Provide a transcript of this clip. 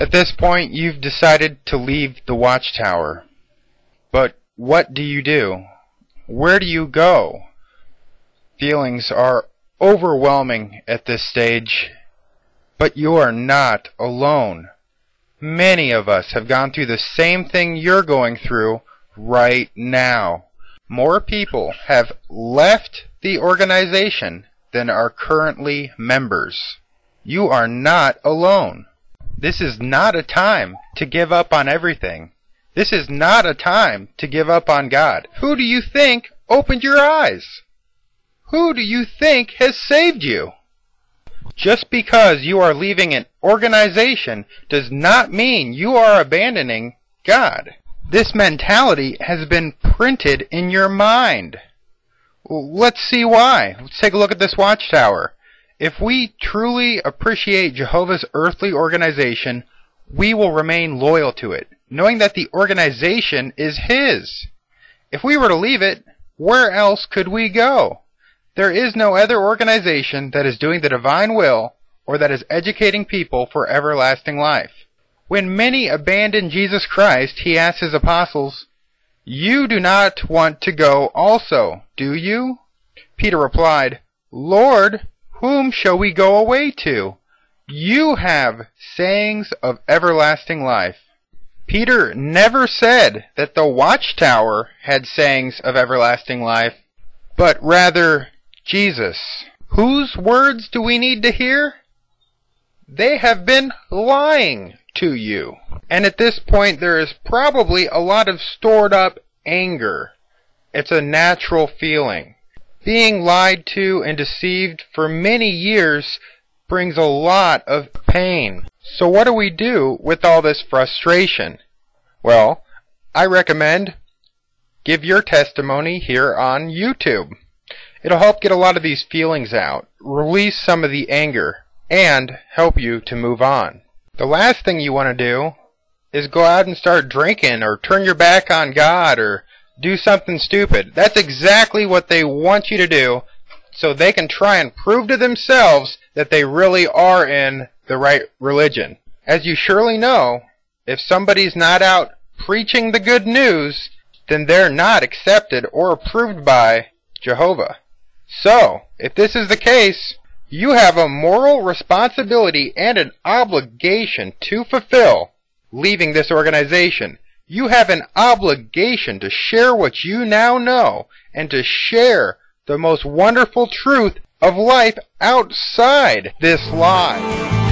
At this point, you've decided to leave the Watchtower. But what do? Where do you go? Feelings are overwhelming at this stage, but you are not alone. Many of us have gone through the same thing you're going through right now. More people have left the organization than are currently members. You are not alone. This is not a time to give up on everything. This is not a time to give up on God. Who do you think opened your eyes? Who do you think has saved you? Just because you are leaving an organization does not mean you are abandoning God. This mentality has been printed in your mind. Let's see why. Let's take a look at this Watchtower. If we truly appreciate Jehovah's earthly organization, we will remain loyal to it, knowing that the organization is His. If we were to leave it, where else could we go? There is no other organization that is doing the divine will or that is educating people for everlasting life. When many abandoned Jesus Christ, He asked His apostles, "You do not want to go also, do you?" Peter replied, "Lord, whom shall we go away to? You have sayings of everlasting life." Peter never said that the Watchtower had sayings of everlasting life, but rather Jesus. Whose words do we need to hear? They have been lying to you. And at this point, there is probably a lot of stored up anger. It's a natural feeling. Being lied to and deceived for many years brings a lot of pain. So what do we do with all this frustration? Well, I recommend give your testimony here on YouTube. It'll help get a lot of these feelings out, release some of the anger, and help you to move on. The last thing you want to do is go out and start drinking or turn your back on God or do something stupid. That's exactly what they want you to do so they can try and prove to themselves that they really are in the right religion. As you surely know, if somebody's not out preaching the good news, then they're not accepted or approved by Jehovah. So, if this is the case, you have a moral responsibility and an obligation to fulfill leaving this organization. You have an obligation to share what you now know and to share the most wonderful truth of life outside this lie.